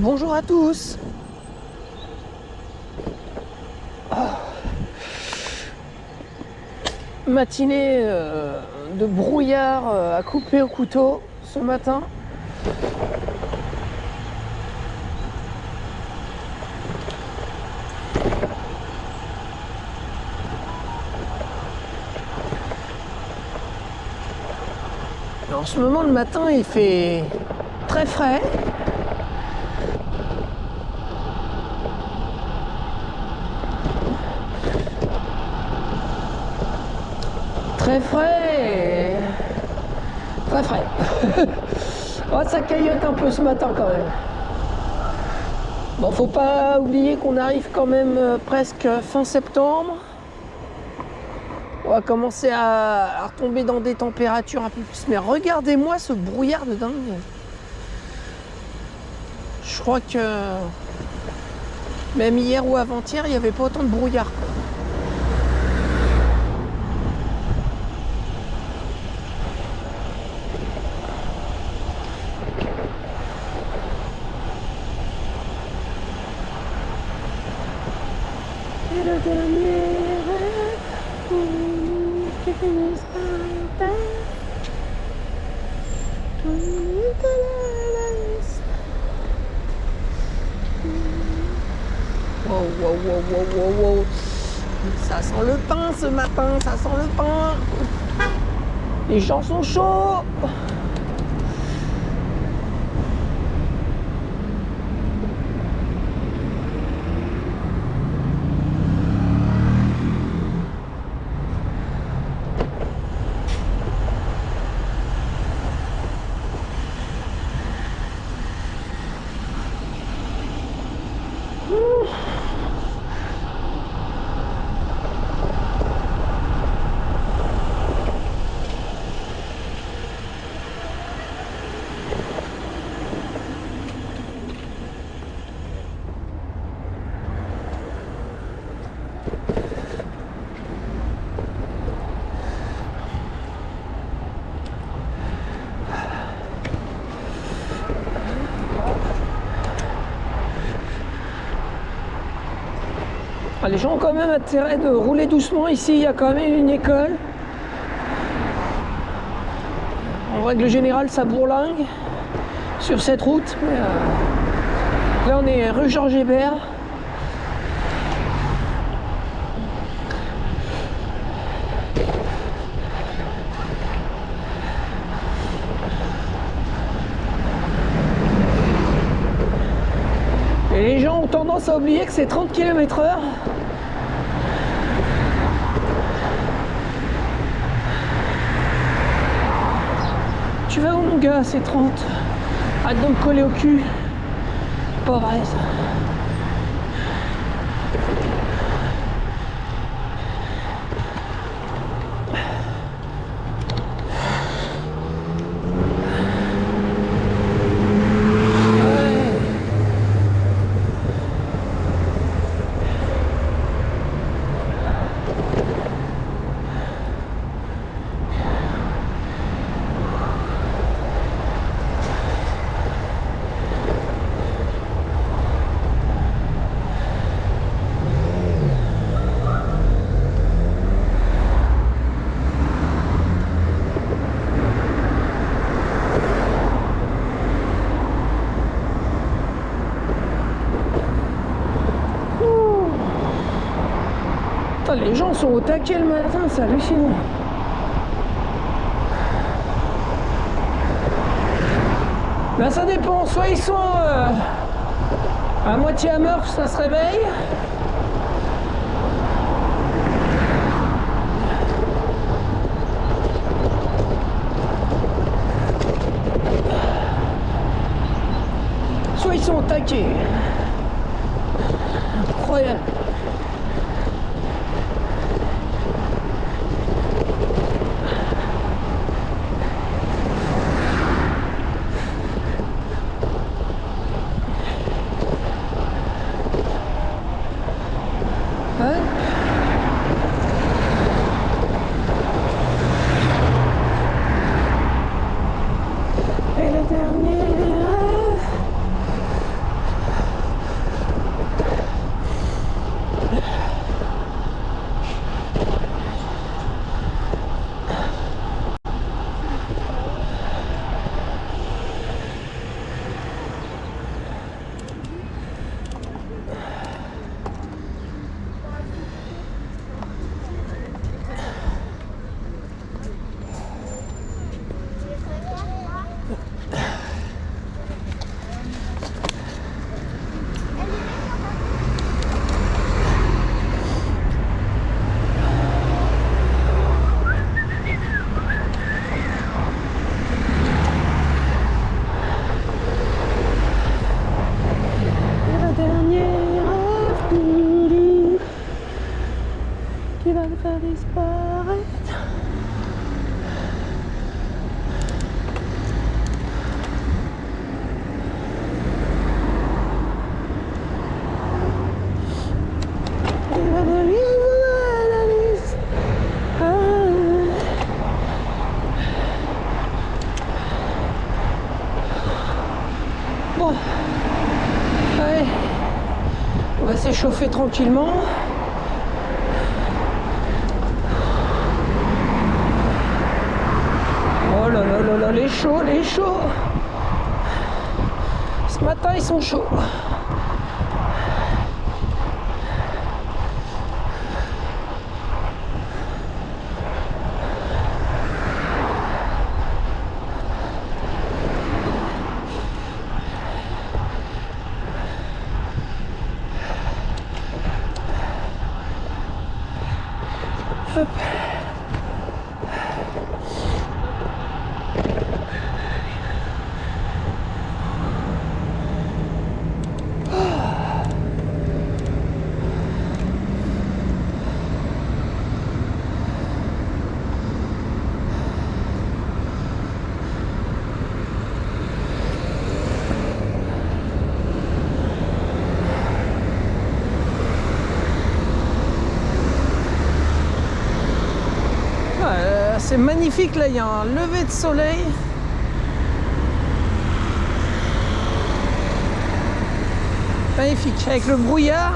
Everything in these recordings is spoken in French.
Bonjour à tous. Matinée de brouillard à couper au couteau ce matin. Et en ce moment, le matin, il fait très frais. Très frais et très frais. Ouais, ça caillote un peu ce matin quand même. Bon, faut pas oublier qu'on arrive quand même presque fin septembre. On va commencer à retomber dans des températures un peu plus. Mais regardez-moi ce brouillard de dingue. Je crois que même hier ou avant-hier, il n'y avait pas autant de brouillard. Et le dernier rêve, wow. Ça sent le pain ce matin, ça sent le pain. Les gens sont chauds. Les gens ont quand même intérêt de rouler doucement ici, il y a quand même une école. En règle générale, ça bourlingue sur cette route. Mais, là, on est rue Georges Hébert. Et les gens ont tendance à oublier que c'est 30 km/h. Tu vas où mon gars, c'est 30. Arrête de me coller au cul. Pas vrai ça. Les gens sont au taquet le matin, c'est hallucinant. Ben ça dépend, soit ils sont à moitié à meurtre, ça se réveille. Soit ils sont au taquet. Incroyable. Et le dernier rêve, va le faire disparaître. Bon, allez, on va s'échauffer tranquillement. Oh là là là là, les chauds, les chauds. Ce matin, ils sont chauds. Hop. C'est magnifique, là il y a un lever de soleil. Magnifique, avec le brouillard.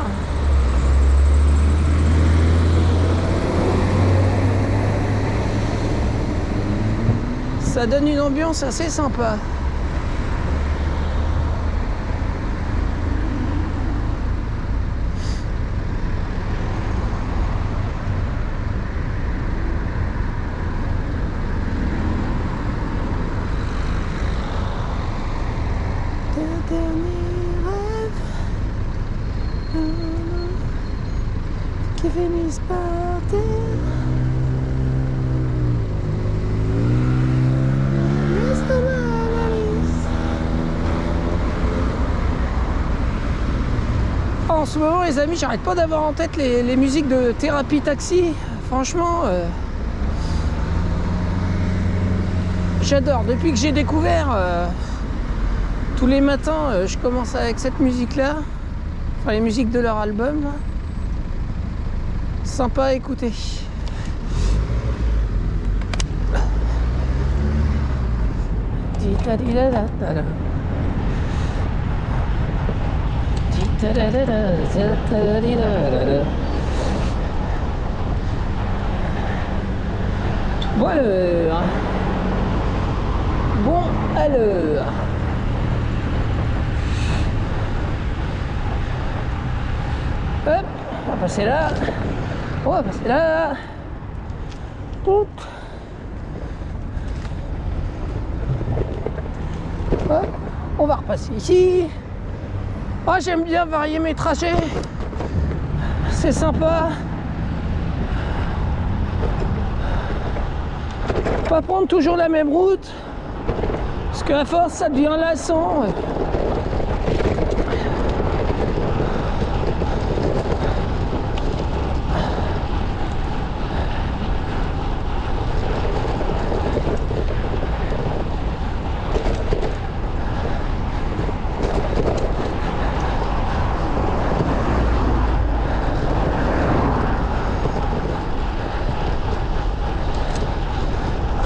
Ça donne une ambiance assez sympa. Dernier rêve qui finissent par terre. En ce moment, les amis, j'arrête pas d'avoir en tête les musiques de Thérapie Taxi. Franchement, j'adore. Depuis que j'ai découvert, tous les matins, je commence avec cette musique-là. Enfin, les musiques de leur album. Là. Sympa à écouter. Bon alors. Bon alors. Hop, on va passer là. On va passer là. Hop. Hop. On va repasser ici. Ah, j'aime bien varier mes trajets. C'est sympa. Pas prendre toujours la même route. Parce qu'à force, ça devient lassant.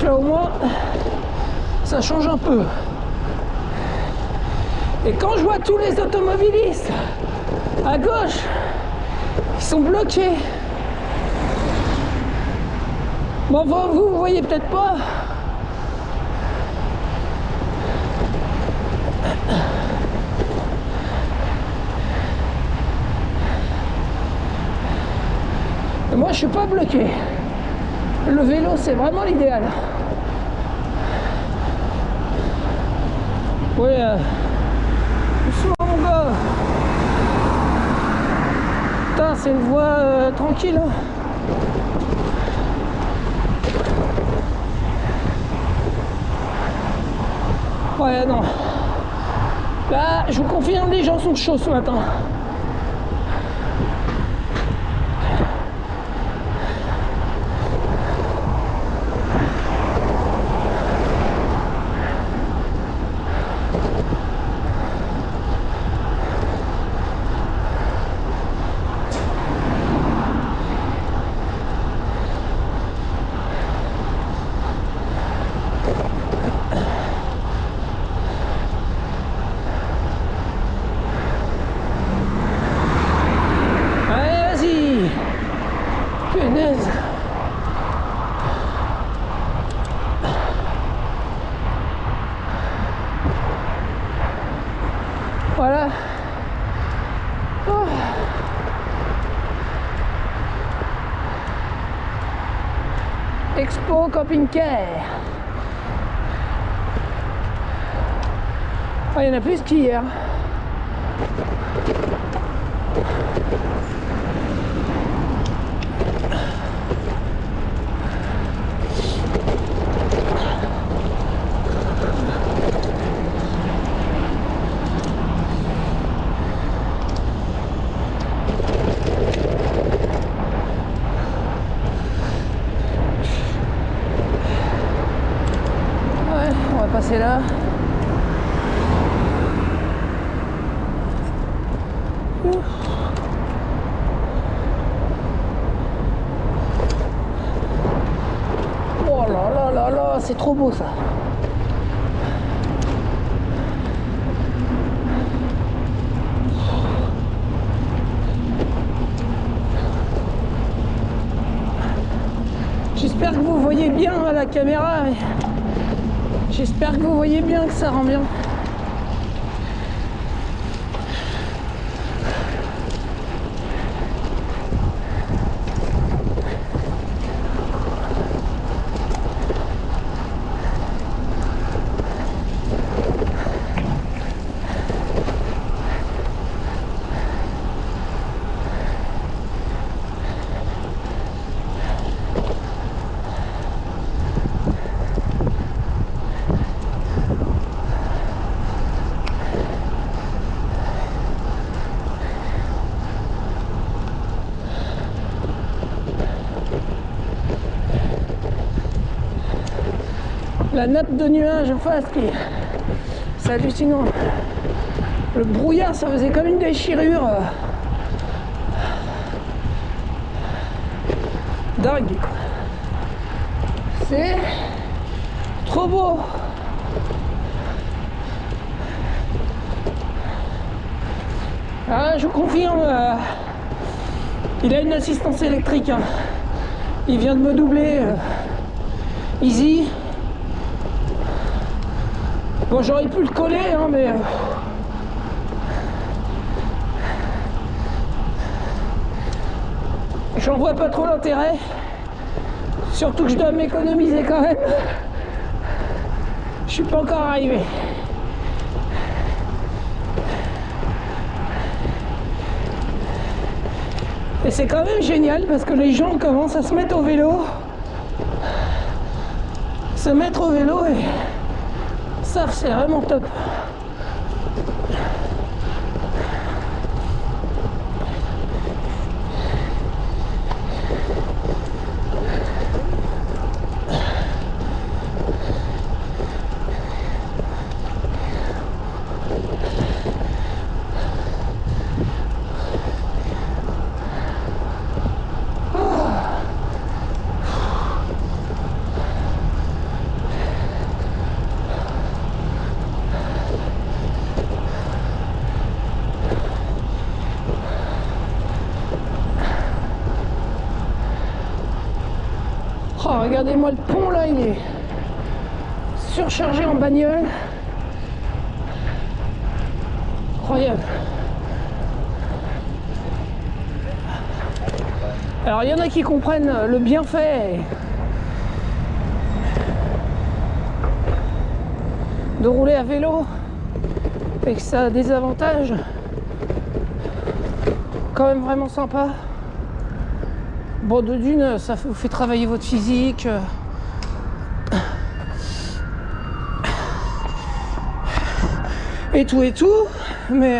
Là au moins ça change un peu. Et quand je vois tous les automobilistes à gauche qui sont bloqués, bon vous voyez peut-être pas, et moi je suis pas bloqué. Le vélo c'est vraiment l'idéal. Ouais, doucement mon gars. Putain, c'est une voie tranquille. Hein. Ouais, non. Là, je vous confirme, les gens sont chauds ce matin. Punaise. Voilà. Oh. Expo camping-car. Ah, il y en a plus qu'hier. On va passer là. Oh là là là là, c'est trop beau ça. J'espère que vous voyez bien à la caméra. J'espère que vous voyez bien, que ça rend bien. La nappe de nuages en face, c'est hallucinant. Le brouillard, ça faisait comme une déchirure. Dingue. C'est trop beau. Ah, je vous confirme, il a une assistance électrique. Hein. Il vient de me doubler. Easy. Bon, j'aurais pu le coller, hein, mais... j'en vois pas trop l'intérêt. Surtout que je dois m'économiser quand même. Je suis pas encore arrivé. Et c'est quand même génial parce que les gens commencent à se mettre au vélo. Se mettre au vélo et... ça, c'est vraiment top. Oh, regardez-moi le pont là, il est surchargé en bagnole. Incroyable. Alors il y en a qui comprennent le bienfait de rouler à vélo et que ça a des avantages quand même vraiment sympa. Bon, de d'une, ça vous fait travailler votre physique. Et tout, mais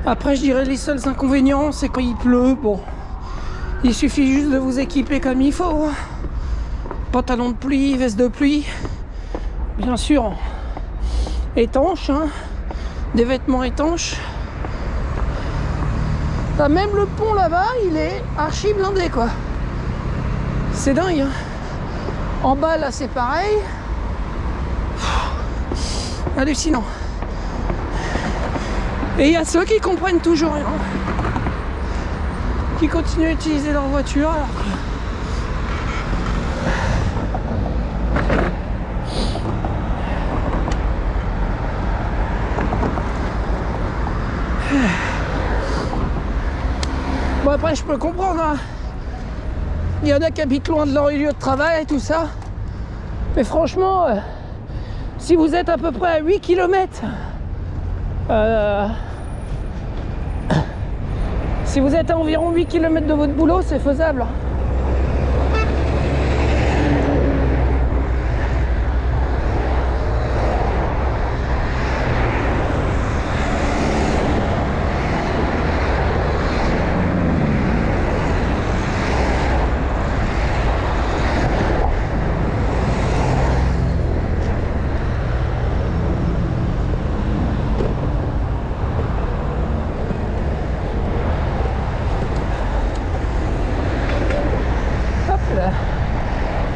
après je dirais les seuls inconvénients, c'est quand il pleut, bon, il suffit juste de vous équiper comme il faut. Hein. Pantalon de pluie, veste de pluie, bien sûr, étanche, hein, des vêtements étanches. Là, même le pont là-bas, il est archi blindé quoi. C'est dingue. Hein. En bas là, c'est pareil. Hallucinant. Et il y a ceux qui comprennent toujours rien. qui continuent à utiliser leur voiture. Alors que... Bon, après, je peux comprendre, hein. Il y en a qui habitent loin de leur lieu de travail et tout ça. Mais franchement, si vous êtes à peu près à 8 km, si vous êtes à environ 8 km de votre boulot, c'est faisable.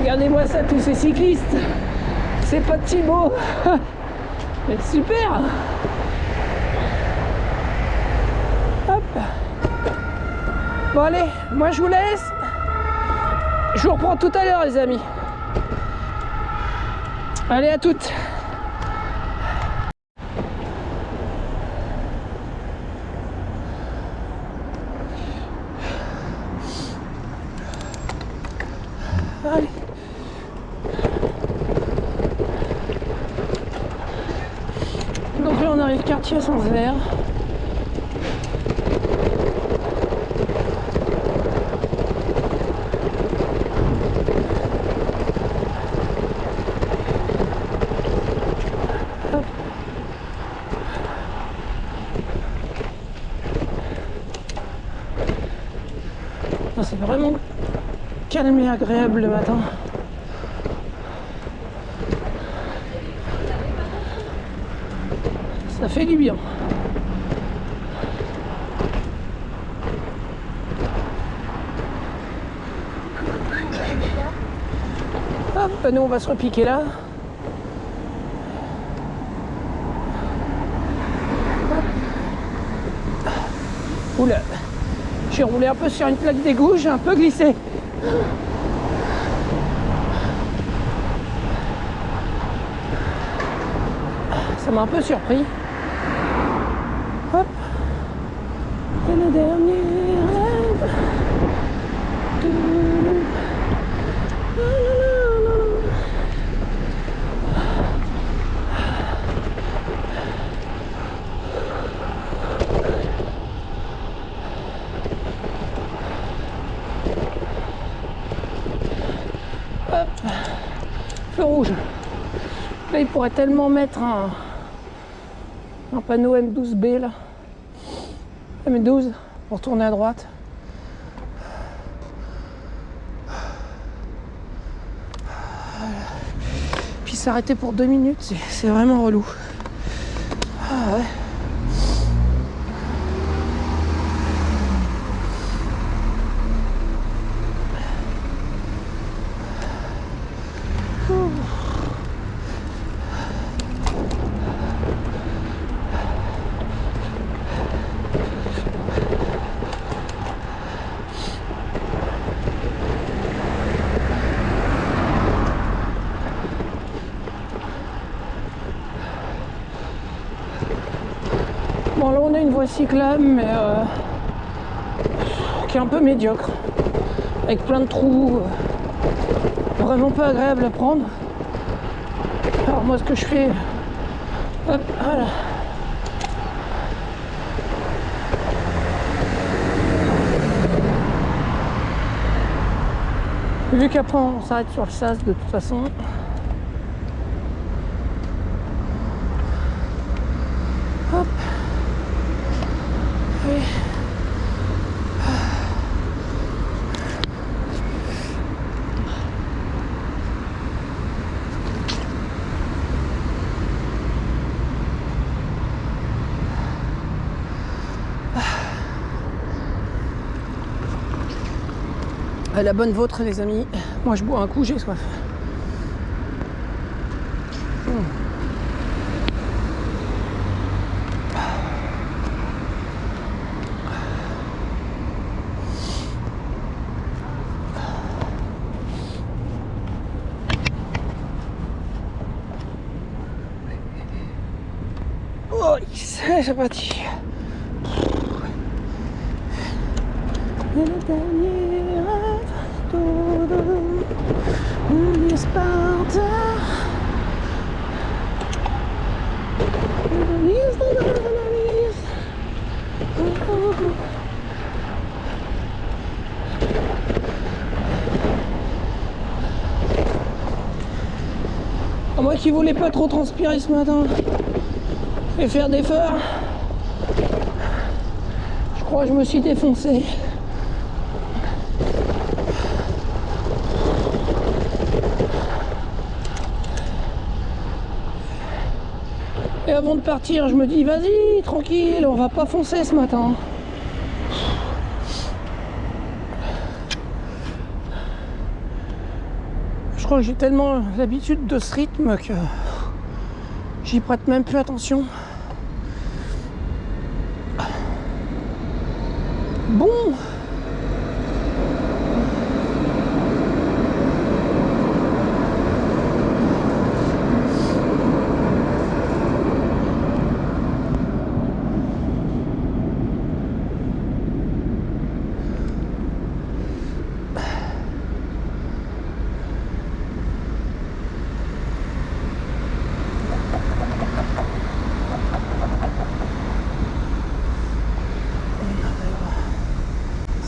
Regardez-moi ça, tous ces cyclistes. C'est pas de Thibaut. C'est super. Hop. Bon allez, moi je vous laisse. Je vous reprends tout à l'heure les amis. Allez, à toutes. Allez. Donc là on arrive quartier sans verre. C'est vraiment calme et agréable le matin. Ça fait du bien. Hop, nous on va se repiquer là. Oula, j'ai roulé un peu sur une plaque d'égout, j'ai un peu glissé. Ça m'a un peu surpris. Hop. C'est le dernier rêve. Hop. Feu rouge. Là, il pourrait tellement mettre un panneau M12B là. M12 pour tourner à droite. Voilà. Puis s'arrêter pour 2 minutes, c'est vraiment relou. Ah ouais. Bon là on a une voie cyclable mais qui est un peu médiocre, avec plein de trous, vraiment pas agréable à prendre. Alors moi ce que je fais, hop, voilà. Vu qu'après on s'arrête sur le sas de toute façon. Hop. Oui. À la bonne vôtre les amis. Moi je bois un coup, j'ai soif. Allez, c'est parti. Et le dernier rêve de Sparta. À moi qui voulais pas trop transpirer ce matin et faire d'efforts, je crois que je me suis défoncé. Et avant de partir, je me dis vas-y, tranquille, on va pas foncer ce matin. Je crois que j'ai tellement l'habitude de ce rythme que j'y prête même plus attention. Bon.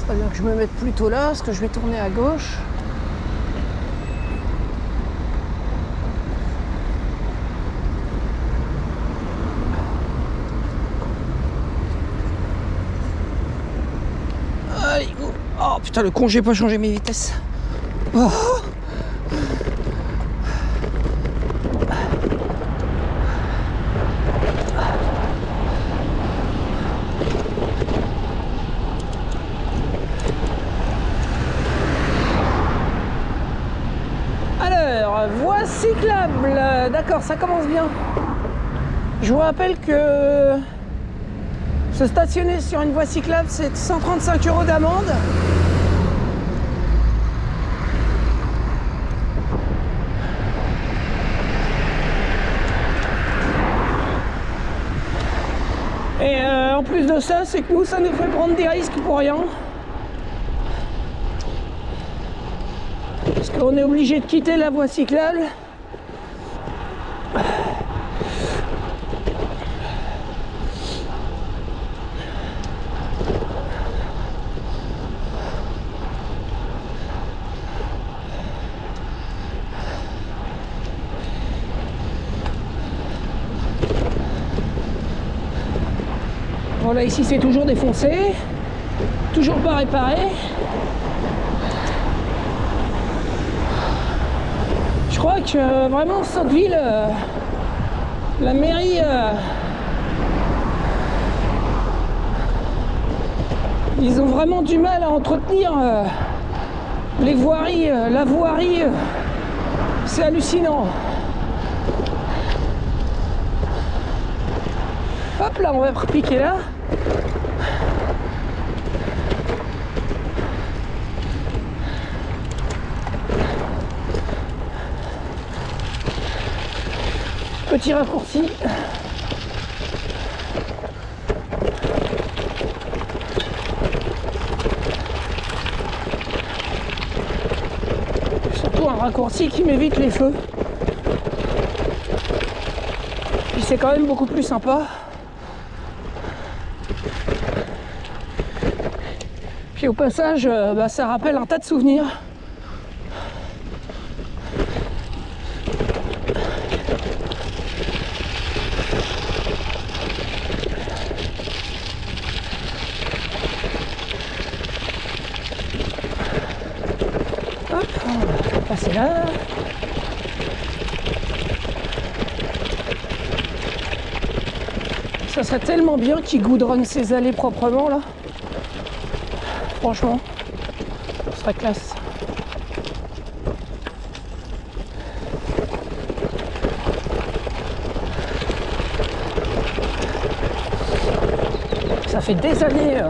C'est-à-dire que je me mette plutôt là, parce que je vais tourner à gauche. Allez, go. Oh putain, le con, j'ai pas changé mes vitesses. Oh. Voie cyclable, d'accord, ça commence bien. Je vous rappelle que se stationner sur une voie cyclable, c'est 135 € d'amende. Et en plus de ça, c'est que nous, ça nous fait prendre des risques pour rien. Parce qu'on est obligé de quitter la voie cyclable. Voilà, ici c'est toujours défoncé, toujours pas réparé. Je crois que vraiment cette ville, la mairie, ils ont vraiment du mal à entretenir les voiries, la voirie, c'est hallucinant. Hop là, on va repiquer là. Petit raccourci. Surtout un raccourci qui m'évite les feux. Puis c'est quand même beaucoup plus sympa. Puis au passage, ça rappelle un tas de souvenirs. Hop, on va passer là. Ça serait tellement bien qu'ils goudronnent ces allées proprement là. Franchement, ce serait classe. Ça fait des années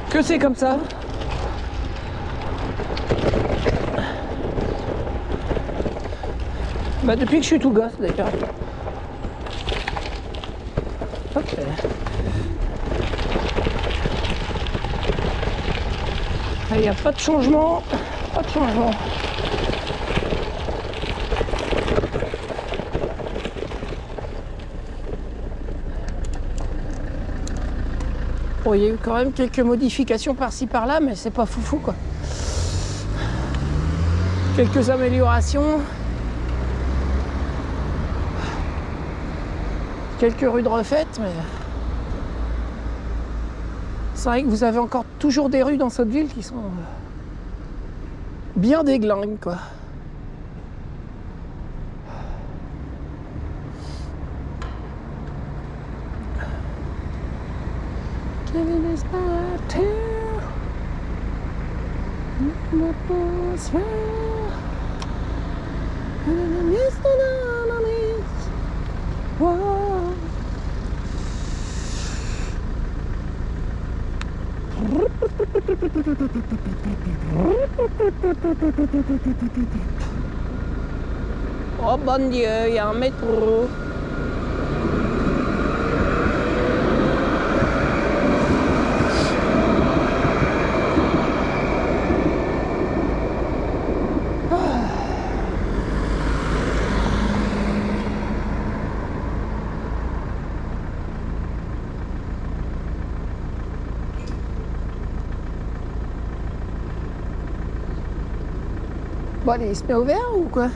que c'est comme ça. Depuis que je suis tout gosse d'ailleurs. Il n'y a pas de changement, pas de changement. Bon, il y a eu quand même quelques modifications par-ci par-là, mais c'est pas foufou quoi. Quelques améliorations. Quelques rues de refaite, mais c'est vrai que vous avez encore toujours des rues dans cette ville qui sont bien déglingues quoi. Oh bon Dieu, il y a un métro. Bon allez, il se met au vert ou quoi?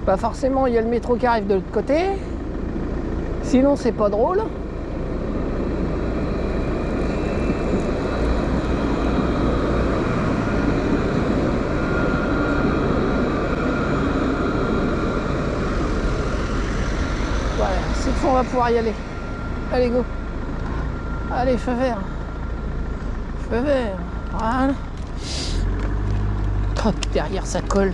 Bah forcément il y a le métro qui arrive de l'autre côté. Sinon c'est pas drôle. Voilà, cette fois on va pouvoir y aller. Allez go. Allez, feu vert. Feu vert. Voilà. Oh, derrière ça colle.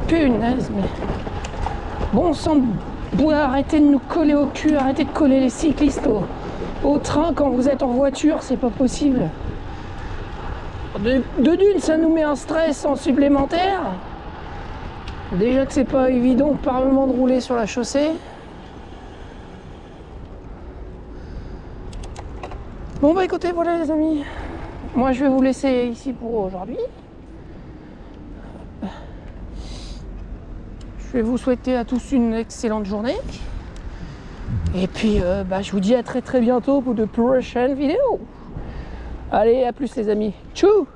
Punaise, mais bon sang de bois, arrêtez de nous coller au cul, arrêtez de coller les cyclistes au train quand vous êtes en voiture, c'est pas possible. De d'une, ça nous met un stress en supplémentaire. Déjà que c'est pas évident par moment de rouler sur la chaussée. Bon bah écoutez, voilà les amis. Moi je vais vous laisser ici pour aujourd'hui. Je vais vous souhaiter à tous une excellente journée. Et puis je vous dis à très bientôt pour de prochaines vidéos. Allez, à plus les amis. Tchou!